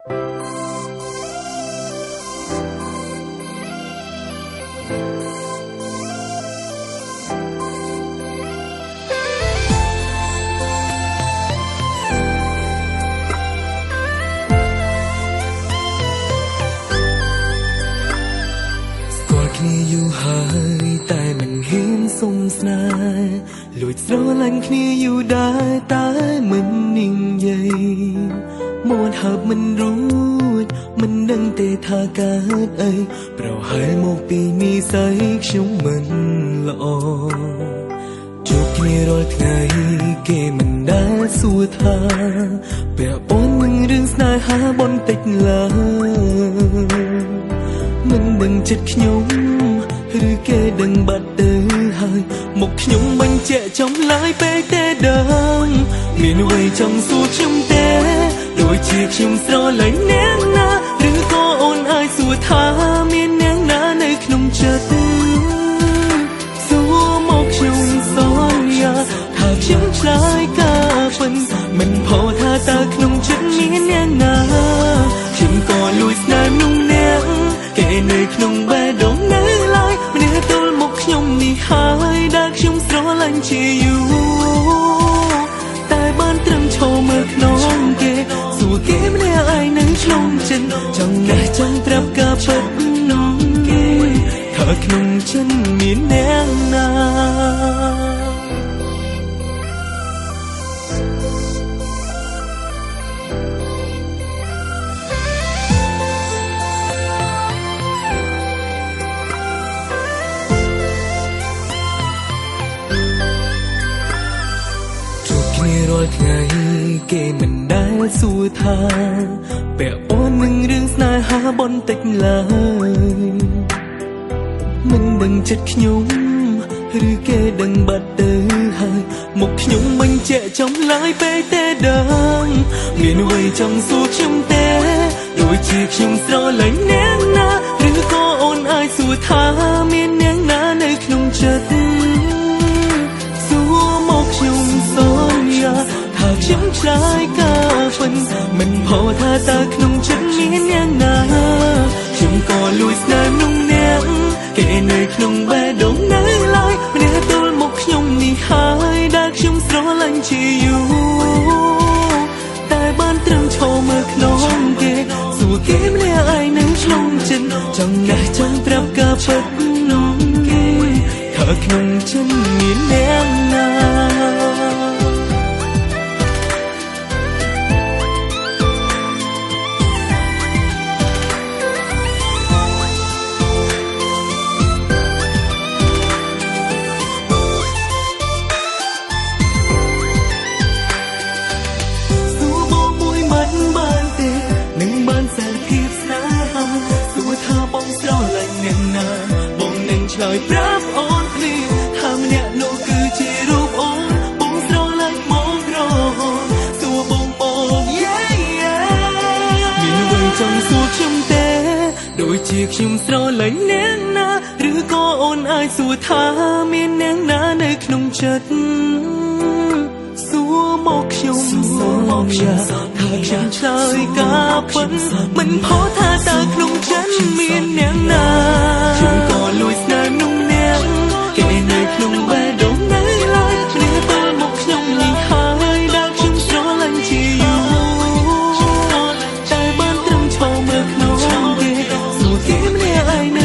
อยู่หายแต่มันเห็นสมสนาลอยស្រឡាញ់គ្នាอยู่ได้តែមិនนิ่งใหญ่มอนหับมันรู้มันដឹងទេថាកើតអីប្រហែលមកពីនិស័យខ្ញុំមិនល្អជួបគ្នារាល់ថ្ងៃគេមិនដែលសួរថាពាក់ព័ន្ធនឹងរឿងស្នេហាបន្តិចឡើយមិនដឹងចិត្តខ្ញុំឬគេដឹងបាត់ទៅហើយមកខ្ញុំបញ្ជាក់ចំឡាយពេកទេដើមមានអ្វីចង់សួរខ្ញុំទេដូចជាខ្ញុំស្រឡាញ់អ្នកណាឬក៏អូនអាចសួរថាមានអ្នកណានៅក្នុងចិត្តសួរមកខ្ញុំសន្យាថាខ្ញុំឆ្លើយការពិតមិនផុសថាតើក្នុងចិត្តមានអ្នកណាខ្ញុំក៏លួចស្នេហ៍នោះអ្នកគេនៅក្នុងបេះដូងនៅឡើយម្នាក់ទល់មកខ្ញុំនេះហើយដែលខ្ញុំស្រឡាញ់ជាយូរតែបានត្រឹមឈរមើលខ្នងគេសួរគេម្នាក់ឯងនៅក្នុងចិត្តចង់ណែចង់ប្រាប់ការពិតនោះគេថាក្នុងចិត្តមានអ្នកណារាល់ថ្ងៃគេមិនដែលសួរថាពាក់ព័ន្ធនឹងរឿងស្នេហាបន្តិចឡើយមិនដឹងចិត្តខ្ញុំឬគេដឹងបាត់ទៅហើយមកខ្ញុំបញ្ជាក់ចំឡាយពេកទេដើមមានអ្វីចង់សួរខ្ញុំទេដូចជាខ្ញុំស្រឡាញ់អ្នកណាឬក៏អូនអាចសួរថាមានអ្នកណានៅក្នុងចិត្តសួរមកខ្ញុំសន្យាថាខ្ញុំឆ្លើយការពិតមិនផុសថាតើក្នុងចិត្តមានអ្នកណាខ្ញុំក៏លួចស្នេហ៍នោះអ្នកគេនៅក្នុងបេះដូងនៅឡើយម្នាក់ទល់មកខ្ញុំនេះហើយដែលខ្ញុំស្រឡាញ់ជាយូរតែបានត្រឹមឈរមើលខ្នងគេសួរគេម្នាក់ឯងនៅក្នុងចិត្តចង់ណែចង់ប្រាប់ការពិតនោះគេថាក្នុងចិត្តមានអ្នកណាឆ្លើយប្រាប់អូនភ្លាមថាម្នាក់នោះគឺជារូបអូនបងស្រឡាញ់មកក្រសួរបងមានអ្វីចង់សួរខ្ញុំទេដូចជាខ្ញុំស្រឡាញ់អ្នកណាឬក៏អូនអាចសួរថាមានអ្នកណានៅក្នុងចិត្តសួរមកខ្ញុំថាខ្ញុំឆ្លើយការពិតមិនផុសថាតើក្នុងចិត្តមានអ្នកណាខ្ញុំក៏លួចស្នេហ៍នោះអ្នកគេនៅក្នុងបេះដូងនៅឡើយព្រាបមកខ្ញុំនេះហើយដែលខ្ញុំស្រឡាញ់ជាយូរតែបានត្រឹមឈរមើលខ្នងគេសួរគេម្នាក់ឯង